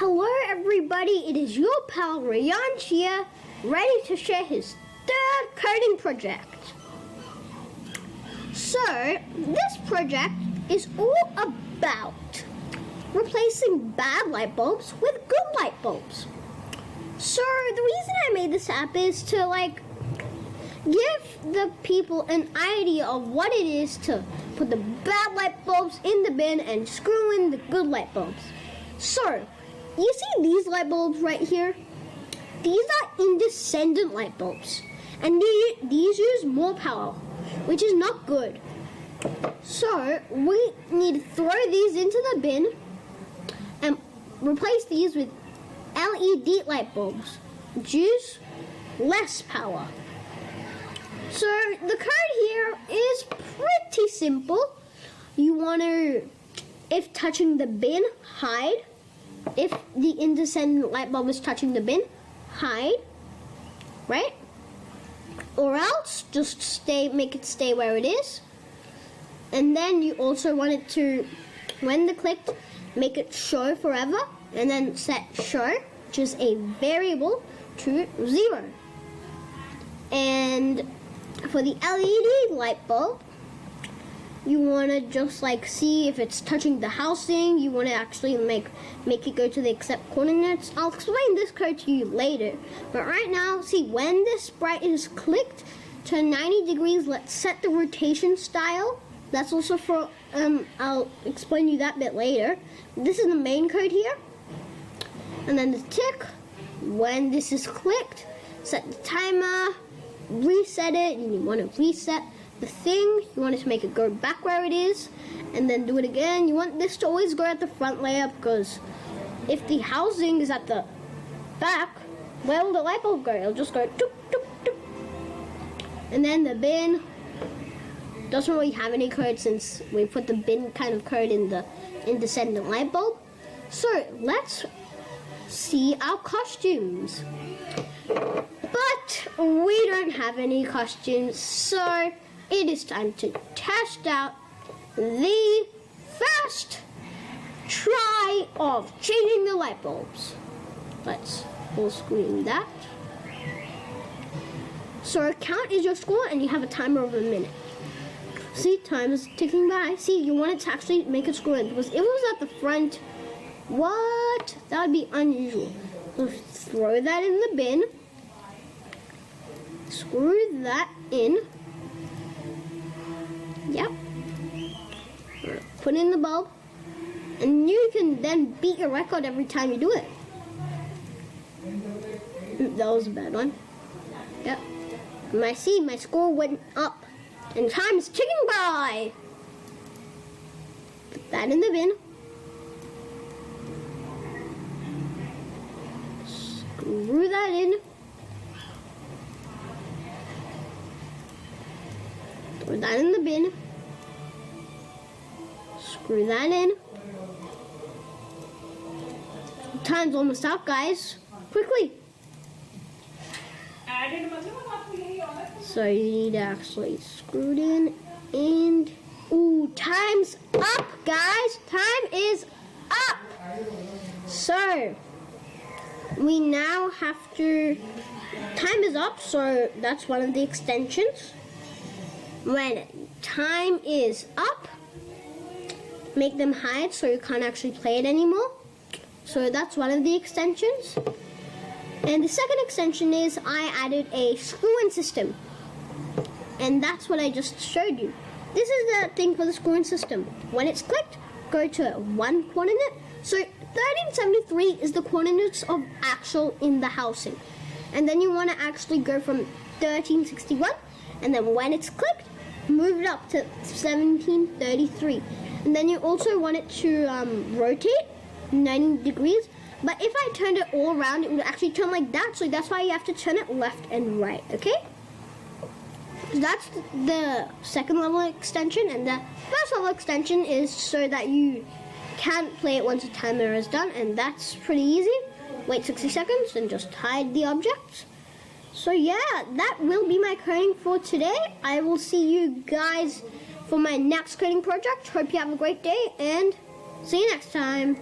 Hello everybody, it is your pal Rayan here, ready to share his third coding project. So, this project is all about replacing bad light bulbs with good light bulbs. So, the reason I made this app is to give the people an idea of what it is to put the bad light bulbs in the bin and screw in the good light bulbs. So, you see these light bulbs right here? These are Indescendant light bulbs, and these use more power, which is not good. So we need to throw these into the bin and replace these with LED light bulbs, which use less power. So the code here is pretty simple. You want to, if touching the bin, hide. If the Indescendant light bulb is touching the bin, hide, right? Or else just make it stay where it is. And then you also want it to, when the clicked, make it show forever, and then set show, which is a variable, to 0. And for the LED light bulb, you want to just see if it's touching the housing. You want to actually make it go to the accept coordinates. I'll explain this code to you later. But right now, see, when this sprite is clicked to 90 degrees, let's set the rotation style. That's also for, I'll explain you that bit later. This is the main code here. And then the tick, when this is clicked, set the timer, reset it, and you want to reset the thing. You want it to make it go back where it is, and then do it again. You want this to always go at the front layer, because if the housing is at the back, where will the light bulb go? It'll just go doop, doop, doop. And then the bin doesn't really have any code, since we put the bin kind of code in the Indescendant light bulb. So let's see our costumes. But we don't have any costumes, so it is time to test out the first try of changing the light bulbs. Let's full screen that. So count is your score, and you have a timer of a minute. See, time is ticking by. See, you want it to actually make it screw in, because if it was at the front, what? That would be unusual. So throw that in the bin. Screw that in. Yep. Put in the bulb. And you can then beat your record every time you do it. That was a bad one. Yep. My score went up. And time is ticking by. Put that in the bin. Screw that in. Throw that in the bin. Screw that in. Time's almost up, guys. Quickly. So you need to actually screw it in, and ooh, time's up, guys. Time is up. So we now have to, time is up, so that's one of the extensions. When time is up, make them hide so you can't actually play it anymore. So that's one of the extensions. And the second extension is I added a screw-in system. And that's what I just showed you. This is the thing for the screw-in system. When it's clicked, go to 1 coordinate. So 1373 is the coordinates of actual in the housing. And then you want to actually go from 1361. And then when it's clicked, move it up to 1733. And then you also want it to rotate 90 degrees. But if I turned it all around, it would actually turn like that. So that's why you have to turn it left and right, okay? So that's the second level extension. And the first level extension is so that you can't play it once the timer is done. And that's pretty easy. Wait 60 seconds and just hide the objects. So yeah, that will be my coding for today. I will see you guys for my next coding project. Hope you have a great day, and see you next time.